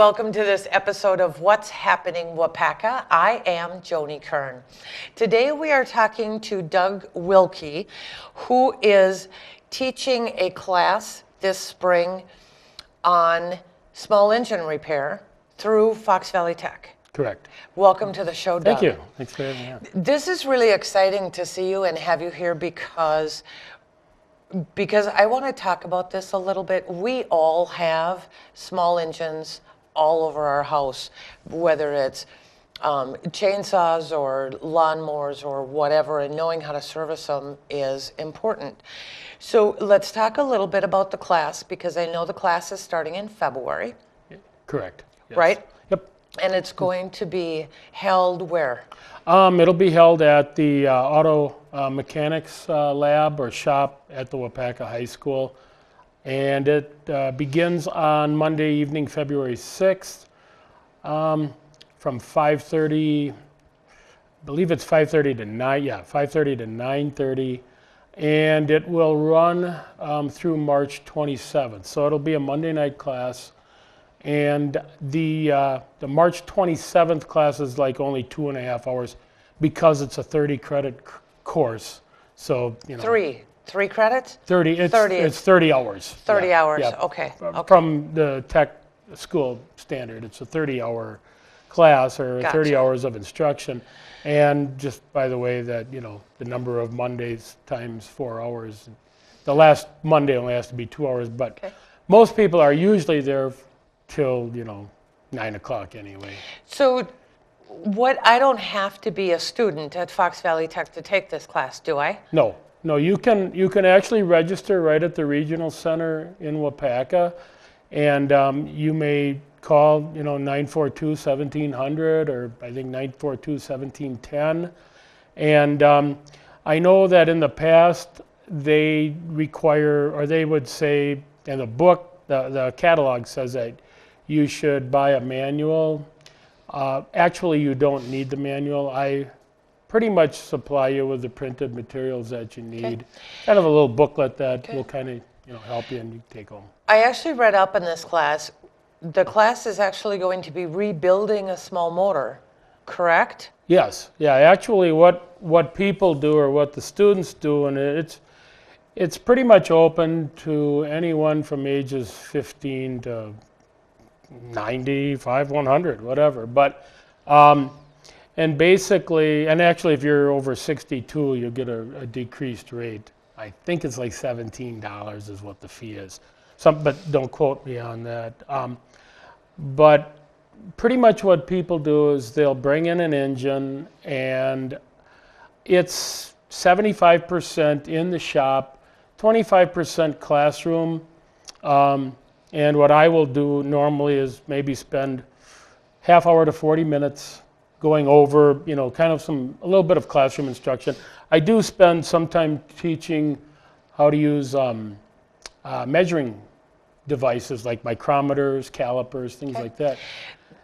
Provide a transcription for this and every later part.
welcome to this episode of What's Happening Waupaca. I am Joni Kern. Today we are talking to Doug Wilkie, who is teaching a class this spring on small engine repair through Fox Valley Tech. Correct. Welcome to the show, Doug. Thank you. Thanks for having me on. This is really exciting to see you and have you here because I want to talk about this a little bit. We all have small engines all over our house, whether it's chainsaws or lawnmowers or whatever, and knowing how to service them is important. So let's talk a little bit about the class, because I know the class is starting in February. Correct. Yes. Right? Yep. And it's going to be held where? It'll be held at the auto mechanics lab or shop at the Waupaca High School. And it begins on Monday evening, February 6th, from 5:30, I believe it's 5:30 to 9, 5:30 to 9:30. And it will run through March 27th. So it'll be a Monday night class. And the March 27th class is like only 2.5 hours because it's a 30 credit course. So, you know. Three credits? 30, it's 30 hours. 30 hours, yeah. okay. From the tech school standard, it's a 30-hour class or Gotcha. 30 hours of instruction. And just by the way that, you know, the number of Mondays times 4 hours, the last Monday only has to be 2 hours, but Okay. most people are usually there till, 9 o'clock anyway. So I don't have to be a student at Fox Valley Tech to take this class, do I? No, you can actually register right at the regional center in Waupaca, and you may call 942-1700 or I think 942-1710. And I know that in the past they require, or they would say, in the book, the catalog says that you should buy a manual. Actually, you don't need the manual. I pretty much supply you with the printed materials that you need. Okay. Kind of a little booklet that Okay. will kind of help you and you take home. I actually read up in this class. The class is actually going to be rebuilding a small motor, correct? Yes, yeah. Actually, what people do or what the students do, and it's pretty much open to anyone from ages 15 to 95, 100, whatever. But and basically, and actually, if you're over 62, you'll get a decreased rate. I think it's like $17 is what the fee is. But don't quote me on that. But pretty much what people do is they'll bring in an engine, and it's 75% in the shop, 25% classroom. And what I will do normally is maybe spend half hour to 40 minutes going over, kind of a little bit of classroom instruction. I do spend some time teaching how to use measuring devices like micrometers, calipers, things like that.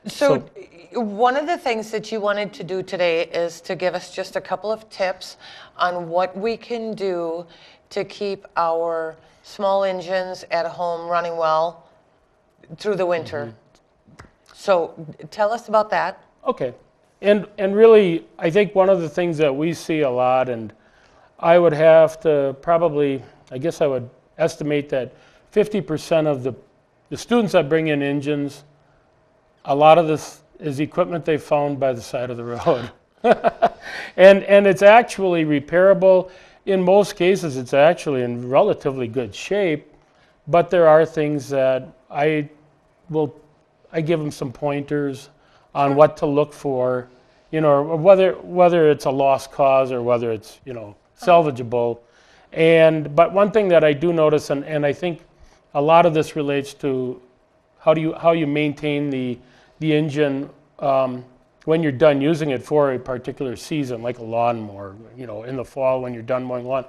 So one of the things that you wanted to do today is to give us just a couple of tips on what we can do to keep our small engines at home running well through the winter. Mm-hmm. So tell us about that. Okay. And really, I think one of the things that we see a lot, and I would have to probably, I guess I would estimate that 50% of the students that bring in engines, a lot of this is equipment they found by the side of the road. and it's actually repairable. In most cases, it's actually in relatively good shape, but there are things that I give them some pointers on what to look for, whether it's a lost cause or whether it's, salvageable. But one thing that I do notice, and I think a lot of this relates to how you maintain the engine when you're done using it for a particular season, like a lawnmower, in the fall when you're done mowing lawn,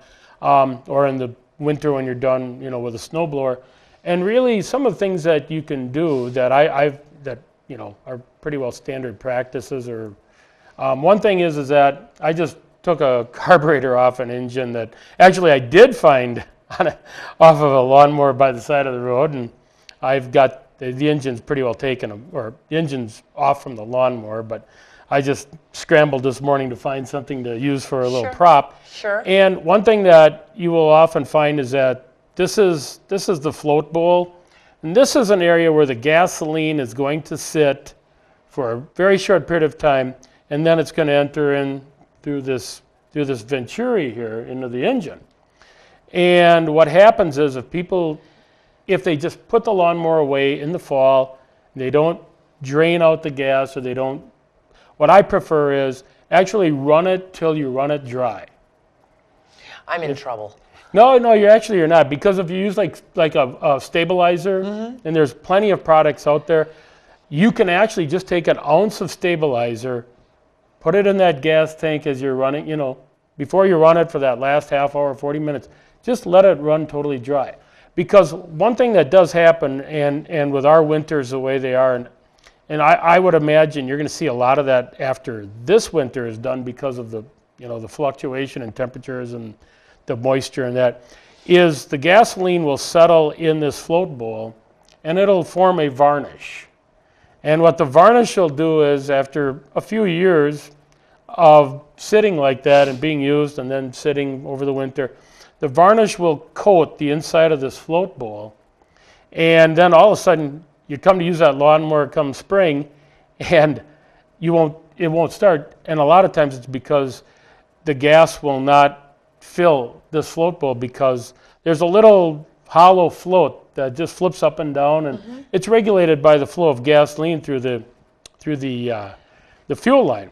or in the winter when you're done, with a snowblower. And really, some of the things that you can do that are pretty well standard practices. Or one thing is that I just took a carburetor off an engine that actually I did find off of a lawnmower by the side of the road, and I've got the engine's pretty well taken, or the engine's off from the lawnmower, but I just scrambled this morning to find something to use for a little Sure. prop. Sure. And one thing that you will often find is that this is the float bowl, and this is an area where the gasoline is going to sit for a very short period of time, and then it's going to enter in through this venturi here into the engine. And what happens is if they just put the lawnmower away in the fall, they don't drain out the gas, or they don't, what I prefer is actually run it till you run it dry. I'm in trouble. No, you're not, because if you use like a stabilizer, and there's plenty of products out there, you can actually just take an ounce of stabilizer, put it in that gas tank as you're running, before you run it for that last half hour, 40 minutes, just let it run totally dry. Because one thing that does happen, and with our winters the way they are, and I would imagine you're going to see a lot of that after this winter is done, because of the fluctuation in temperatures and the moisture, and that is the gasoline will settle in this float bowl, and it'll form a varnish. And what the varnish will do is, after a few years of sitting like that and being used and then sitting over the winter, the varnish will coat the inside of this float bowl, and then all of a sudden you come to use that lawnmower come spring, and it won't start. And a lot of times it's because the gas will not fill this float bowl, because there's a little hollow float that just flips up and down, and it's regulated by the flow of gasoline through the fuel line,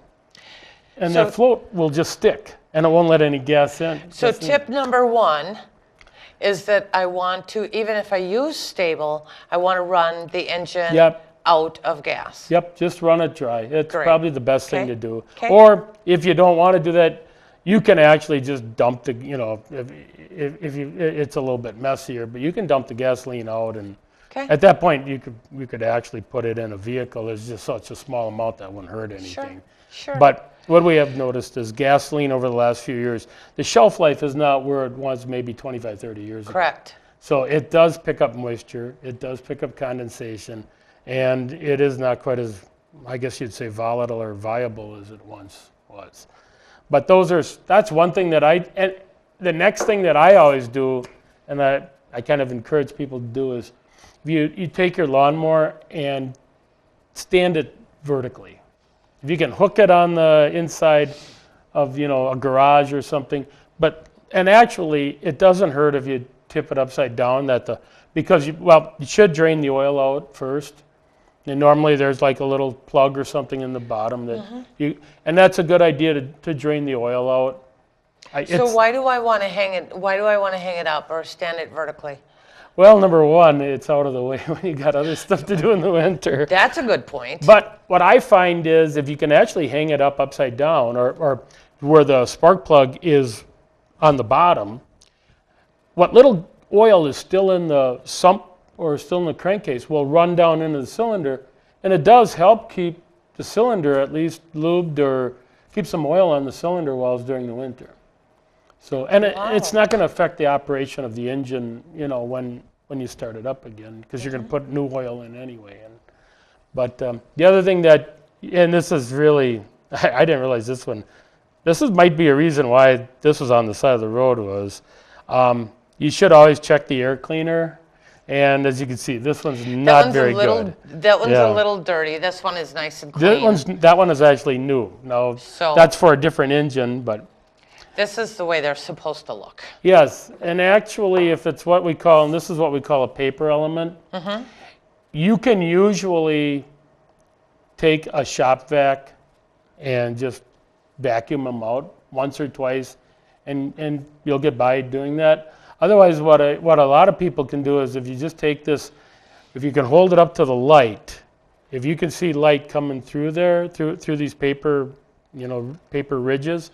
and that float will just stick, and it won't let any gas in. So tip number one is that I want to, even if I use stable, I want to run the engine out of gas. Yep, just run it dry. It's probably the best thing to do. Okay. Or if you don't want to do that, you can actually just dump the, if it's a little bit messier, but you can dump the gasoline out, and at that point you could actually put it in a vehicle. There's just such a small amount that wouldn't hurt anything. Sure. But what we have noticed is gasoline over the last few years, the shelf life is not where it was maybe 25, 30 years ago. Correct. So it does pick up moisture, it does pick up condensation, and it is not quite as, I guess you'd say, volatile or viable as it once was. But that's one thing that and the next thing that I always do, and I kind of encourage people to do, is you take your lawnmower and stand it vertically. If you can hook it on the inside of a garage or something, and actually it doesn't hurt if you tip it upside down, because you should drain the oil out first. And normally there's like a little plug or something in the bottom that and that's a good idea to drain the oil out. So why do I want to hang it? Why do I want to hang it up or stand it vertically? Well, number one, it's out of the way when you got other stuff to do in the winter. That's a good point. But what I find is, if you can actually hang it up upside down, or where the spark plug is on the bottom, what little oil is still in the sump or still in the crankcase will run down into the cylinder, and it does help keep the cylinder at least lubed, or keep some oil on the cylinder walls during the winter. So, and it's not going to affect the operation of the engine, when you start it up again, because you're going to put new oil in anyway. But the other thing and this is really, I didn't realize this one. Might be a reason why this was on the side of the road, was you should always check the air cleaner. And as you can see, this one's not very good. That one's a little dirty. This one is nice and clean. That one is actually new. Now, that's for a different engine, but this is the way they're supposed to look. Yes, and actually, if it's what we call, and this is what we call a paper element, you can usually take a shop vac and just vacuum them out once or twice, and you'll get by doing that. Otherwise, what a lot of people can do is, if you just take this, if you can hold it up to the light, if you can see light coming through there, through these paper ridges,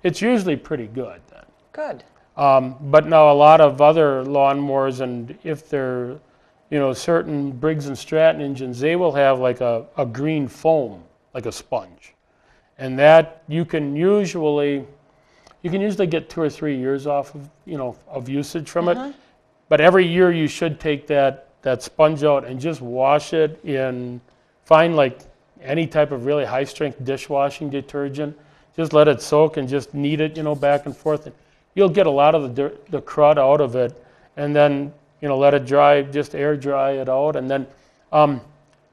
it's usually pretty good then. Good. But now a lot of other lawnmowers, and if they're, certain Briggs and Stratton engines, they will have like a green foam, like a sponge. And that you can usually get 2 or 3 years off of, of usage from it. But every year you should take that that sponge out and just wash it in, find like any type of really high strength dishwashing detergent. Just let it soak and just knead it, back and forth. And you'll get a lot of the crud out of it, and then let it dry, just air dry it out, and then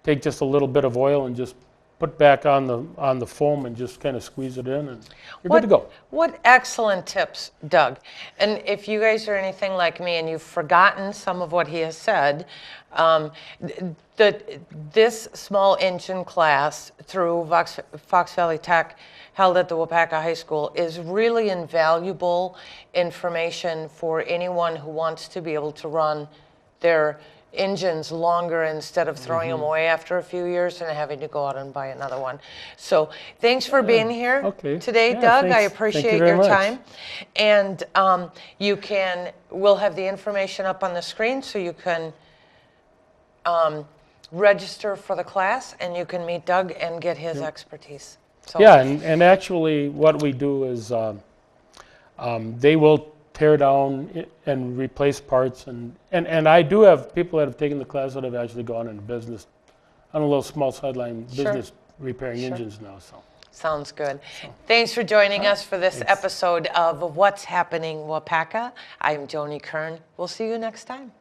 take just a little bit of oil and just put back on the foam and just kind of squeeze it in, and you're good to go. What excellent tips, Doug. And if you guys are anything like me and you've forgotten some of what he has said, this small engine class through Fox Valley Tech held at the Waupaca High School is really invaluable information for anyone who wants to be able to run their engines longer instead of throwing them away after a few years and having to go out and buy another one. So thanks for being here today, Doug. Thanks. I appreciate Thank you very your much. time. And we'll have the information up on the screen so you can register for the class and you can meet Doug and get his expertise. So. Yeah, and actually what we do is they will tear down and replace parts, and I do have people that have taken the class that have actually gone into business on a little small sideline business repairing engines now. So sounds good. Thanks for joining us for this episode of What's Happening Waupaca. I'm Joni Kern. We'll see you next time.